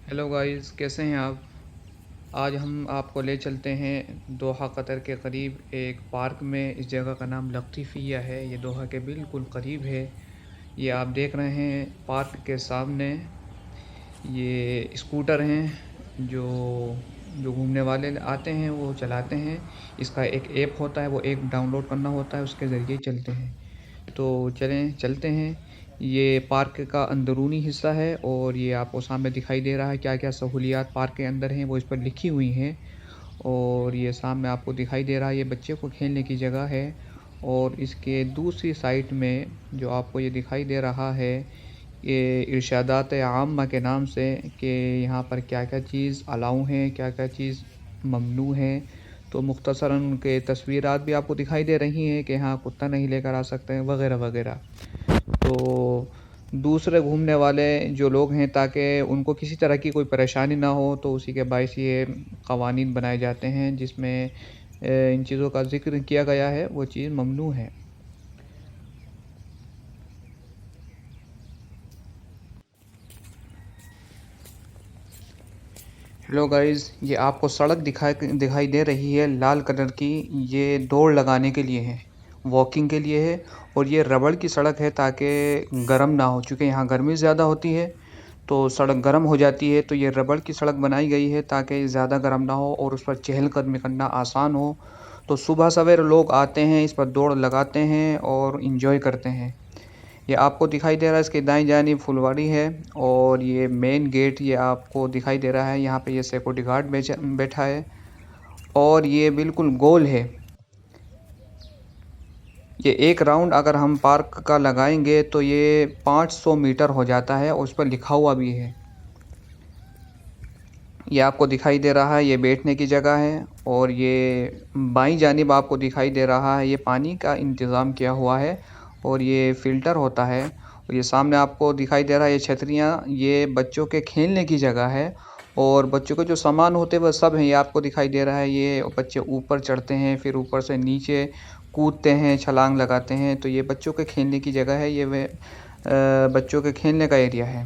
Hello guys, कैसे हैं आप। आज हम आपको ले चलते हैं दोहा कतर के करीब एक पार्क में। इस जगह का नाम लतीफ़िया है। ये दोहा के बिल्कुल करीब है। ये आप देख रहे हैं पार्क के सामने ये स्कूटर हैं जो जो घूमने वाले आते हैं वो चलाते हैं। इसका एक ऐप होता है, वो ऐप डाउनलोड करना होता है, उसके ज़रिए चलते हैं। तो चलें चलते हैं। ये पार्क का अंदरूनी हिस्सा है और ये आपको सामने दिखाई दे रहा है क्या क्या सहूलियात पार्क के अंदर हैं वो इस पर लिखी हुई हैं। और ये सामने आपको दिखाई दे रहा है, ये बच्चे को खेलने की जगह है। और इसके दूसरी साइड में जो आपको ये दिखाई दे रहा है, ये इरशादात आम्मा के नाम से कि यहाँ पर क्या क्या चीज़ अलाउ हैं, क्या क्या चीज़ ममनू है। तो मुख्तसरन उनके तस्वीरात भी आपको दिखाई दे रही हैं कि हाँ कुत्ता नहीं लेकर आ सकते हैं वगैरह वगैरह। तो दूसरे घूमने वाले जो लोग हैं, ताकि उनको किसी तरह की कोई परेशानी ना हो, तो उसी के बायस ये कवानीन बनाए जाते हैं जिसमें इन चीज़ों का ज़िक्र किया गया है, वो चीज़ ममनू है। हेलो गाइस, ये आपको सड़क दिखाई दे रही है लाल कलर की। ये दौड़ लगाने के लिए है, वॉकिंग के लिए है। और ये रबड़ की सड़क है ताकि गर्म ना हो, चूँकि यहाँ गर्मी ज़्यादा होती है तो सड़क गर्म हो जाती है। तो ये रबड़ की सड़क बनाई गई है ताकि ज़्यादा गर्म ना हो और उस पर चहलकदमी करना आसान हो। तो सुबह सवेरे लोग आते हैं, इस पर दौड़ लगाते हैं और इन्जॉय करते हैं। ये आपको दिखाई दे रहा है, इसके दाईं जानिब फुलवाड़ी है। और ये मेन गेट ये आपको दिखाई दे रहा है, यहाँ पे ये सिक्योरिटी गार्ड बैठा है। और ये बिल्कुल गोल है। ये एक राउंड अगर हम पार्क का लगाएंगे तो ये 500 मीटर हो जाता है और उस पर लिखा हुआ भी है। ये आपको दिखाई दे रहा है, ये बैठने की जगह है। और ये बाईं जानिब आपको दिखाई दे रहा है, ये पानी का इंतज़ाम किया हुआ है और ये फ़िल्टर होता है। और ये सामने आपको दिखाई दे रहा है, ये छतरियाँ, ये बच्चों के खेलने की जगह है। और बच्चों के जो सामान होते हैं वह सब हैं, ये आपको दिखाई दे रहा है। ये बच्चे ऊपर चढ़ते हैं, फिर ऊपर से नीचे कूदते हैं, छलांग लगाते हैं। तो ये बच्चों के खेलने की जगह है, ये बच्चों के खेलने का एरिया है।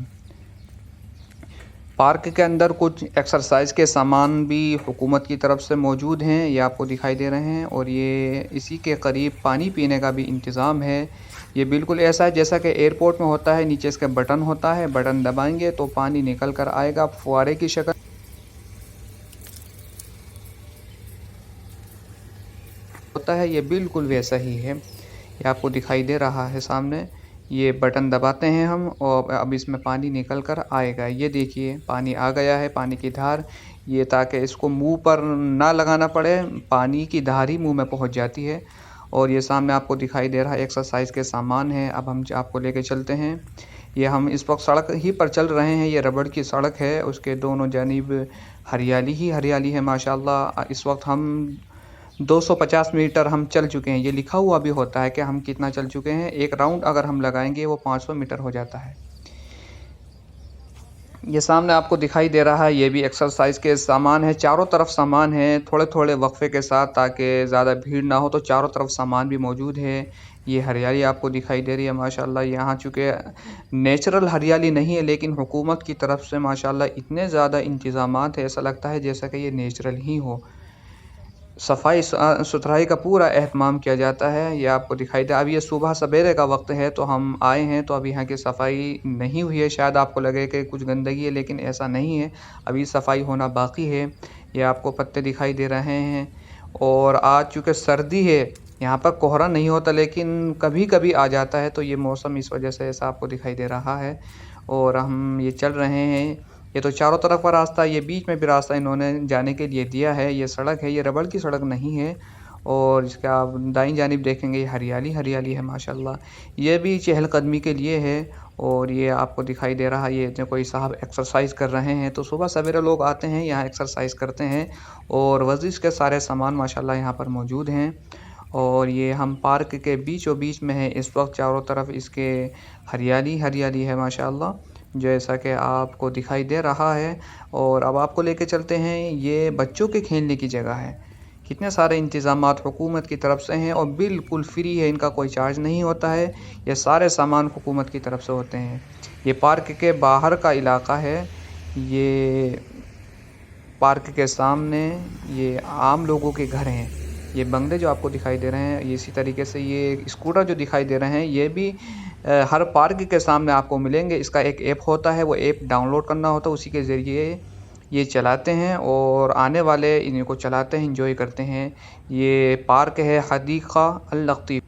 पार्क के अंदर कुछ एक्सरसाइज के सामान भी हुकूमत की तरफ से मौजूद हैं, ये आपको दिखाई दे रहे हैं। और ये इसी के करीब पानी पीने का भी इंतज़ाम है। ये बिल्कुल ऐसा है जैसा कि एयरपोर्ट में होता है, नीचे इसका बटन होता है, बटन दबाएंगे तो पानी निकल कर आएगा फुहारे की शक्ल होता है। ये बिल्कुल वैसा ही है, ये आपको दिखाई दे रहा है सामने। ये बटन दबाते हैं हम और अब इसमें पानी निकल कर आएगा। ये देखिए पानी आ गया है, पानी की धार। ये ताकि इसको मुंह पर ना लगाना पड़े, पानी की धार ही मुंह में पहुंच जाती है। और ये सामने आपको दिखाई दे रहा है एक्सरसाइज के सामान है। अब हम आपको लेके चलते हैं। ये हम इस वक्त सड़क ही पर चल रहे हैं, ये रबड़ की सड़क है, उसके दोनों जानिब हरियाली ही हरियाली है माशाल्लाह। इस वक्त हम 250 मीटर हम चल चुके हैं। ये लिखा हुआ भी होता है कि हम कितना चल चुके हैं। एक राउंड अगर हम लगाएंगे वो 500 मीटर हो जाता है। ये सामने आपको दिखाई दे रहा है, ये भी एक्सरसाइज के सामान है। चारों तरफ सामान है, थोड़े थोड़े वक्फे के साथ, ताकि ज़्यादा भीड़ ना हो। तो चारों तरफ सामान भी मौजूद है। ये हरियाली आपको दिखाई दे रही है माशाल्लाह। यहाँ चूँकि नेचुरल हरियाली नहीं है, लेकिन हुकूमत की तरफ से माशाल्लाह इतने ज़्यादा इंतज़ामात है, ऐसा लगता है जैसा कि ये नेचुरल ही हो। सफाई सुथराई का पूरा एहतमाम किया जाता है, ये आपको दिखाई दे। अब ये सुबह सवेरे का वक्त है तो हम आए हैं, तो अब यहाँ की सफाई नहीं हुई है। शायद आपको लगे कि कुछ गंदगी है, लेकिन ऐसा नहीं है, अभी सफाई होना बाकी है। ये आपको पत्ते दिखाई दे रहे हैं। और आज चूँकि सर्दी है, यहाँ पर कोहरा नहीं होता, लेकिन कभी कभी आ जाता है। तो ये मौसम इस वजह से ऐसा आपको दिखाई दे रहा है। और हम ये चल रहे हैं। ये तो चारों तरफ का रास्ता, ये बीच में भी रास्ता इन्होंने जाने के लिए दिया है। ये सड़क है, ये रबड़ की सड़क नहीं है। और इसका आप दाईं जानिब देखेंगे, ये हरियाली हरियाली है माशाल्लाह। ये भी चहलकदमी के लिए है। और ये आपको दिखाई दे रहा है, ये जो कोई साहब एक्सरसाइज कर रहे हैं। तो सुबह सवेरे लोग आते हैं, यहाँ एक्सरसाइज करते हैं। और वर्जिश के सारे सामान माशाल्लाह यहाँ पर मौजूद हैं। और ये हम पार्क के बीचों बीच में है इस वक्त, चारों तरफ इसके हरियाली हरियाली है माशाल्लाह, जैसा कि आपको दिखाई दे रहा है। और अब आपको लेके चलते हैं, ये बच्चों के खेलने की जगह है। कितने सारे इंतज़ामात हुकूमत की तरफ से हैं और बिल्कुल फ्री है, इनका कोई चार्ज नहीं होता है। ये सारे सामान हुकूमत की तरफ से होते हैं। ये पार्क के बाहर का इलाका है। ये पार्क के सामने ये आम लोगों के घर हैं। ये बंगले जो आपको दिखाई दे रहे हैं, इसी तरीके से ये स्कूटर जो दिखाई दे रहे हैं, ये भी हर पार्क के सामने आपको मिलेंगे। इसका एक ऐप होता है, वो ऐप डाउनलोड करना होता है, उसी के ज़रिए ये चलाते हैं और आने वाले इनको चलाते हैं, एंजॉय करते हैं। ये पार्क है हदीक़ा अल लतीफ़।